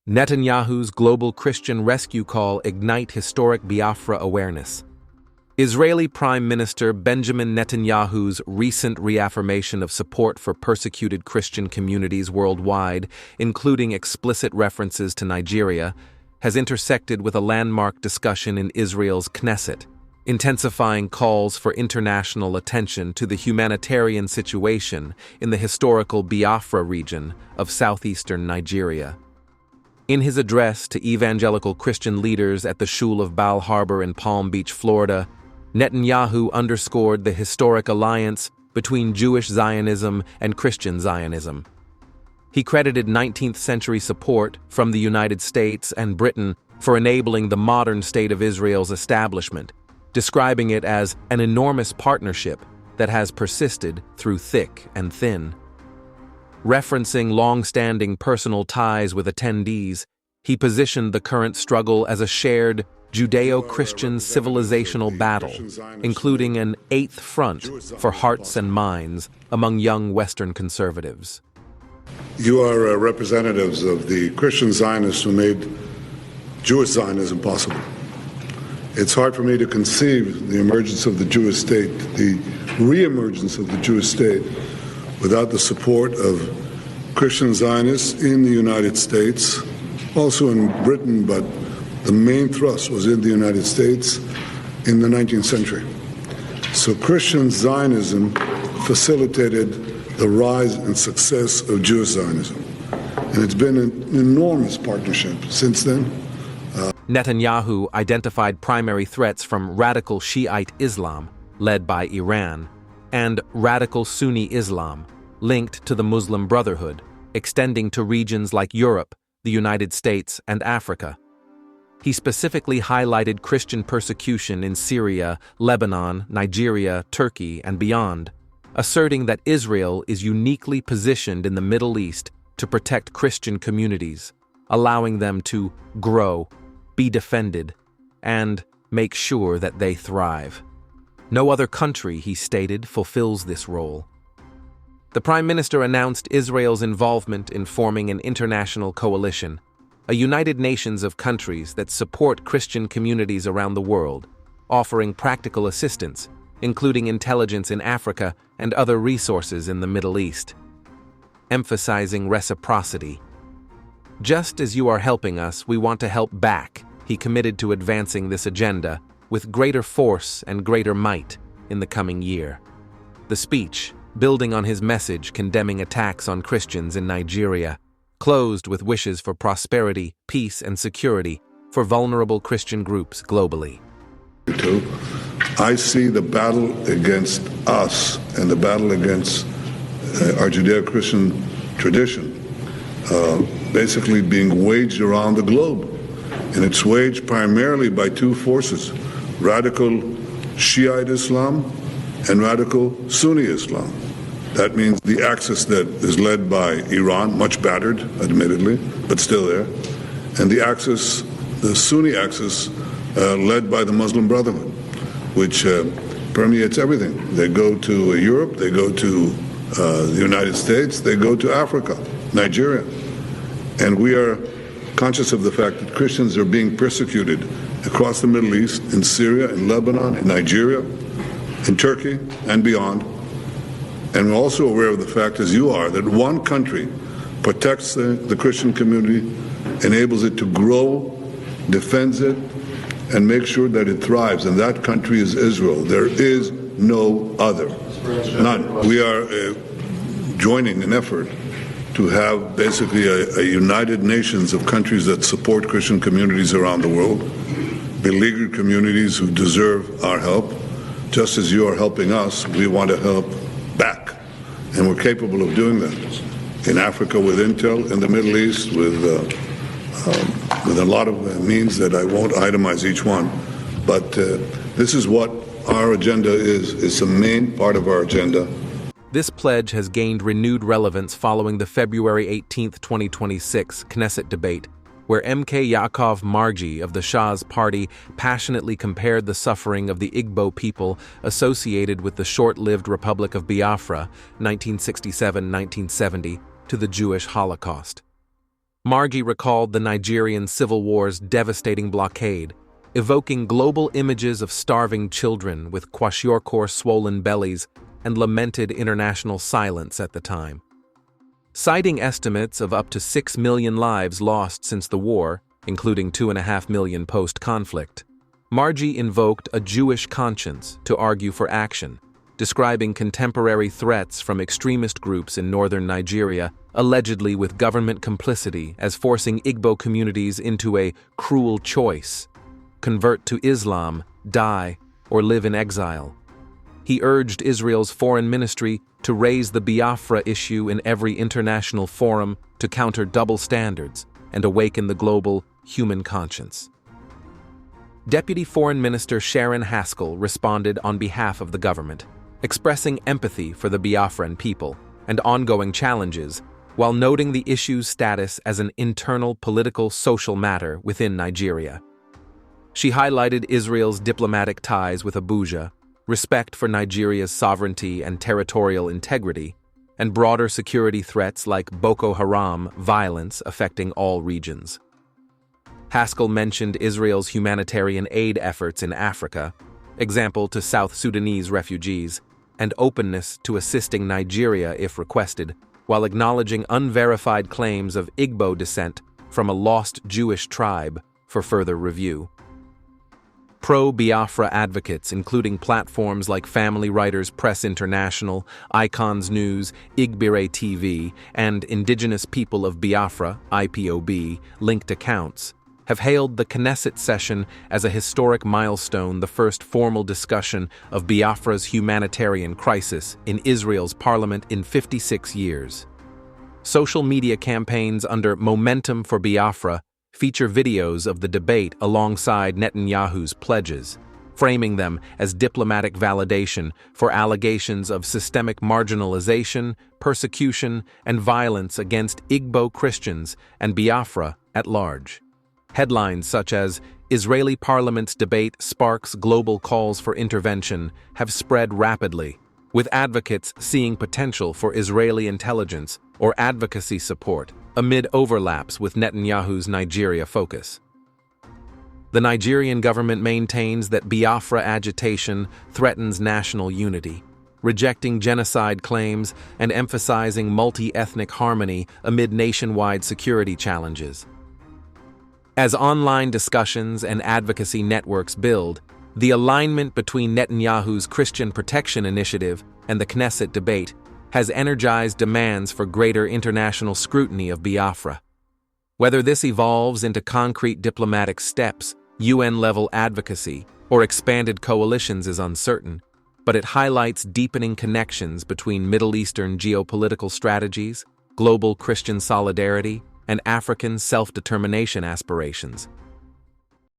Netanyahu's global Christian rescue call ignite historic Biafra awareness. Israeli Prime Minister Benjamin Netanyahu's recent reaffirmation of support for persecuted Christian communities worldwide, including explicit references to Nigeria, has intersected with a landmark discussion in Israel's Knesset, intensifying calls for international attention to the humanitarian situation in the historical Biafra region of southeastern Nigeria. In his address to evangelical Christian leaders at the Shul of Bal Harbor in Palm Beach, Florida, Netanyahu underscored the historic alliance between Jewish Zionism and Christian Zionism. He credited 19th-century support from the United States and Britain for enabling the modern State of Israel's establishment, describing it as an enormous partnership that has persisted through thick and thin. Referencing long-standing personal ties with attendees, he positioned the current struggle as a shared Judeo-Christian civilizational battle, including an eighth front for hearts and minds among young Western conservatives. You are representatives of the Christian Zionists who made Jewish Zionism possible. It's hard for me to conceive the emergence of the Jewish state, the re-emergence of the Jewish state, without the support of Christian Zionists in the United States, also in Britain, but the main thrust was in the United States in the 19th century. So Christian Zionism facilitated the rise and success of Jewish Zionism. And it's been an enormous partnership since then. Netanyahu identified primary threats from radical Shiite Islam, led by Iran, and radical Sunni Islam, linked to the Muslim Brotherhood, extending to regions like Europe, the United States, and Africa. He specifically highlighted Christian persecution in Syria, Lebanon, Nigeria, Turkey, and beyond, asserting that Israel is uniquely positioned in the Middle East to protect Christian communities, allowing them to grow, be defended, and make sure that they thrive. No other country, he stated, fulfills this role. The Prime Minister announced Israel's involvement in forming an international coalition, a United Nations of countries that support Christian communities around the world, offering practical assistance, including intelligence in Africa and other resources in the Middle East. Emphasizing reciprocity. Just as you are helping us, we want to help back, he committed to advancing this agenda with greater force and greater might in the coming year. The speech, building on his message condemning attacks on Christians in Nigeria, closed with wishes for prosperity, peace, and security for vulnerable Christian groups globally. I see the battle against us and the battle against our Judeo-Christian tradition basically being waged around the globe. And it's waged primarily by two forces, radical Shiite Islam and radical Sunni Islam. That means the axis that is led by Iran, much battered, admittedly, but still there, and the axis, the Sunni axis, led by the Muslim Brotherhood, which permeates everything. They go to Europe, they go to the United States, they go to Africa, Nigeria. And we are conscious of the fact that Christians are being persecuted across the Middle East, in Syria, in Lebanon, in Nigeria, in Turkey, and beyond. And we're also aware of the fact, as you are, that one country protects the Christian community, enables it to grow, defends it, and makes sure that it thrives. And that country is Israel. There is no other. None. We are joining an effort to have basically a United Nations of countries that support Christian communities around the world, beleaguered communities who deserve our help. Just as you are helping us, we want to help back, and we're capable of doing that. In Africa with intel, in the Middle East with a lot of means that I won't itemize each one, but this is what our agenda is. It's a main part of our agenda. This pledge has gained renewed relevance following the February 18, 2026 Knesset debate, where MK Ya'akov Margi of the Shah's party passionately compared the suffering of the Igbo people associated with the short-lived Republic of Biafra, 1967-1970, to the Jewish Holocaust. Margi recalled the Nigerian Civil War's devastating blockade, evoking global images of starving children with kwashiorkor swollen bellies and lamented international silence at the time. Citing estimates of up to 6 million lives lost since the war, including 2.5 million post-conflict, Margi invoked a Jewish conscience to argue for action, describing contemporary threats from extremist groups in northern Nigeria, allegedly with government complicity, as forcing Igbo communities into a cruel choice: convert to Islam, die, or live in exile. He urged Israel's foreign ministry to raise the Biafra issue in every international forum to counter double standards and awaken the global human conscience. Deputy Foreign Minister Sharon Haskell responded on behalf of the government, expressing empathy for the Biafran people and ongoing challenges, while noting the issue's status as an internal political social matter within Nigeria. She highlighted Israel's diplomatic ties with Abuja, respect for Nigeria's sovereignty and territorial integrity, and broader security threats like Boko Haram violence affecting all regions. Haskell mentioned Israel's humanitarian aid efforts in Africa, example to South Sudanese refugees, and openness to assisting Nigeria if requested, while acknowledging unverified claims of Igbo descent from a lost Jewish tribe for further review. Pro-Biafra advocates, including platforms like Family Writers Press International, Icons News, Igbire TV, and Indigenous People of Biafra (IPOB) linked accounts, have hailed the Knesset session as a historic milestone, the first formal discussion of Biafra's humanitarian crisis in Israel's parliament in 56 years. Social media campaigns under Momentum for Biafra feature videos of the debate alongside Netanyahu's pledges, framing them as diplomatic validation for allegations of systemic marginalization, persecution, and violence against Igbo Christians and Biafra at large. Headlines such as "Israeli Parliament's debate sparks global calls for intervention" have spread rapidly, with advocates seeing potential for Israeli intelligence or advocacy support amid overlaps with Netanyahu's Nigeria focus. The Nigerian government maintains that Biafra agitation threatens national unity, rejecting genocide claims and emphasizing multi-ethnic harmony amid nationwide security challenges. As online discussions and advocacy networks build, the alignment between Netanyahu's Christian Protection Initiative and the Knesset debate has energized demands for greater international scrutiny of Biafra. Whether this evolves into concrete diplomatic steps, UN-level advocacy, or expanded coalitions is uncertain, but it highlights deepening connections between Middle Eastern geopolitical strategies, global Christian solidarity, and African self-determination aspirations,